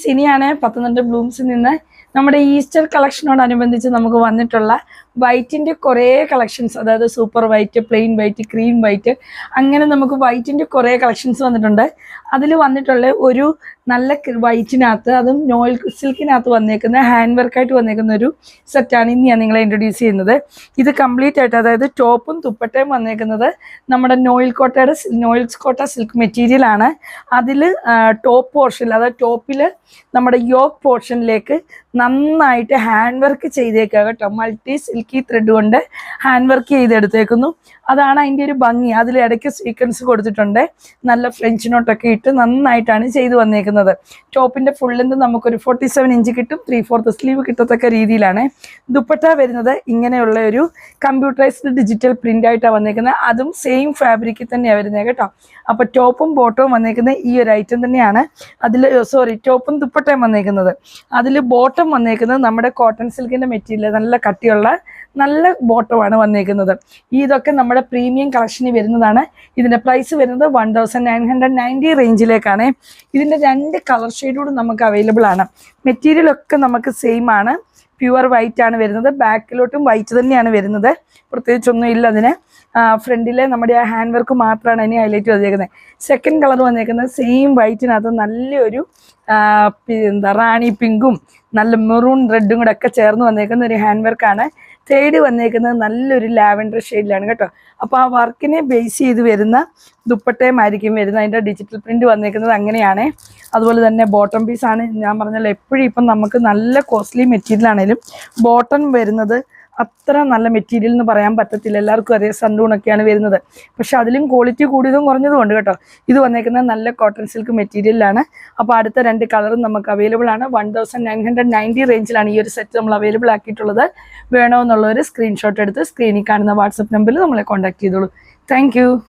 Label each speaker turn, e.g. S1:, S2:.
S1: സിനിയാണ് പത്തനംതിട്ട ബ്ലൂംസിൽ നിന്ന് നമ്മുടെ ഈസ്റ്റർ കളക്ഷനോടനുബന്ധിച്ച് നമുക്ക് വന്നിട്ടുള്ള വൈറ്റിൻ്റെ കുറേ കളക്ഷൻസ്, അതായത് super white, plain white, cream white, അങ്ങനെ നമുക്ക് വൈറ്റിൻ്റെ കുറേ കളക്ഷൻസ് വന്നിട്ടുണ്ട്. അതിൽ വന്നിട്ടുള്ള ഒരു നല്ല വൈറ്റിനകത്ത്, അതും നോയിൽ സിൽക്കിനകത്ത് വന്നേക്കുന്ന ഹാൻഡ് വർക്കായിട്ട് വന്നേക്കുന്ന ഒരു സെറ്റാണ് ഇന്ന് ഞാൻ നിങ്ങളെ ഇൻട്രൊഡ്യൂസ് ചെയ്യുന്നത്. ഇത് കംപ്ലീറ്റ് ആയിട്ട്, അതായത് ടോപ്പും ദുപ്പട്ടയും വന്നേക്കുന്നത് നമ്മുടെ നോയിൽ കോട്ട സിൽക്ക് മെറ്റീരിയലാണ്. അതിൽ ടോപ്പ് പോർഷനിൽ, അതായത് ടോപ്പിൽ നമ്മുടെ യോക്ക് പോർഷനിലേക്ക് നന്നായിട്ട് ഹാൻഡ് വർക്ക് ചെയ്തേക്കുക കേട്ടോ. മൾട്ടി സിൽക്കി ത്രെഡ് കൊണ്ട് ഹാൻഡ് വർക്ക് ചെയ്തെടുത്തേക്കുന്നു. അതാണ് അതിൻ്റെ ഒരു ഭംഗി. അതിൽ ഇടയ്ക്ക് സീക്വൻസ് കൊടുത്തിട്ടുണ്ട്. നല്ല ഫ്രഞ്ച് നോട്ടൊക്കെ ഇട്ട് നന്നായിട്ടാണ് ചെയ്ത് വന്നേക്കുന്നത്. ടോപ്പിൻ്റെ ഫുൾ ലെന്ത് നമുക്കൊരു 47 ഇഞ്ച് കിട്ടും. 3/4 സ്ലീവ് കിട്ടത്തക്ക രീതിയിലാണ്. ദുപ്പട്ട വരുന്നത് ഇങ്ങനെയുള്ള ഒരു കമ്പ്യൂട്ടറൈസ്ഡ് ഡിജിറ്റൽ പ്രിൻ്റ് ആയിട്ടാണ് വന്നേക്കുന്നത്. അതും സെയിം ഫാബ്രിക്കിൽ തന്നെയാണ് വരുന്നത് കേട്ടോ. അപ്പോൾ ടോപ്പും ബോട്ടവും വന്നേക്കുന്നത് ഈ ഒരു ഐറ്റം തന്നെയാണ്. ടോപ്പും ദുപ്പട്ടയും വന്നേക്കുന്നത്. അതിൽ ബോട്ടം വന്നേക്കുന്നത് നമ്മുടെ കോട്ടൺ സിൽക്കിൻ്റെ മെറ്റീരിയൽ, നല്ല കട്ടിയുള്ള നല്ല ബോട്ടമാണ് വന്നേക്കുന്നത്. ഇതൊക്കെ നമ്മുടെ പ്രീമിയം കളക്ഷനിൽ വരുന്നതാണ്. ഇതിൻ്റെ പ്രൈസ് വരുന്നത് 1990 റേഞ്ചിലേക്കാണ്. ഇതിൻ്റെ 2 കളർ ഷെയ്ഡോട് നമുക്ക് അവൈലബിൾ ആണ്. മെറ്റീരിയലൊക്കെ നമുക്ക് സെയിം ആണ്. പ്യുവർ വൈറ്റ് ആണ് വരുന്നത്. ബാക്കിലോട്ടും വൈറ്റ് തന്നെയാണ് വരുന്നത്. പ്രത്യേകിച്ചൊന്നും ഇല്ല അതിന്. ഫ്രണ്ടിലെ നമ്മുടെ ആ ഹാൻഡ് വർക്ക് മാത്രമാണ് അതിന് ഹൈലൈറ്റ് വന്നേക്കുന്നത്. സെക്കൻഡ് കളർ വന്നേക്കുന്നത് സെയിം വൈറ്റിനകത്ത് നല്ലൊരു റാണി പിങ്കും നല്ല മെറൂൺ റെഡും കൂടെ ഒക്കെ ചേർന്ന് വന്നേക്കുന്ന ഒരു ഹാൻഡ് വർക്കാണ്. തേർഡ് വന്നേക്കുന്നത് നല്ലൊരു ലാവൻഡർ ഷെയ്ഡിലാണ് കേട്ടോ. അപ്പോൾ ആ വർക്കിനെ ബേസ് ചെയ്ത് വരുന്ന ദുപ്പട്ടയുമായിരിക്കും വരുന്നത്. അതിൻ്റെ ഡിജിറ്റൽ പ്രിൻറ്റ് വന്നേക്കുന്നത് അങ്ങനെയാണ്. അതുപോലെ തന്നെ ബോട്ടം പീസാണ്. ഞാൻ പറഞ്ഞല്ലോ, എപ്പോഴും ഇപ്പം നമുക്ക് നല്ല കോസ്റ്റ്ലി മെറ്റീരിയൽ ആണെങ്കിലും ബോട്ടം വരുന്നത് അത്ര നല്ല മെറ്റീരിയൽ എന്ന് പറയാൻ പറ്റത്തില്ല. എല്ലാവർക്കും അതേ സണ്ടൂണൊക്കെയാണ് വരുന്നത്. പക്ഷെ അതിലും ക്വാളിറ്റി കൂടിയതും കുറഞ്ഞതും ഉണ്ട് കേട്ടോ. ഇത് വന്നേക്കുന്നത് നല്ല കോട്ടൺ സിൽക്ക് മെറ്റീരിയലാണ്. അപ്പോൾ അടുത്ത 2 കളറും നമുക്ക് അവൈലബിൾ ആണ്. 1990 റേഞ്ചിലാണ് ഈ ഒരു സെറ്റ് നമ്മൾ അവൈലബിൾ ആക്കിയിട്ടുള്ളത്. വേണമെന്നുള്ളവർ സ്ക്രീൻഷോട്ട് എടുത്ത് സ്ക്രീനിൽ കാണുന്ന വാട്സപ്പ് നമ്പറിൽ നമ്മളെ കോൺടാക്ട് ചെയ്തോളൂ. താങ്ക്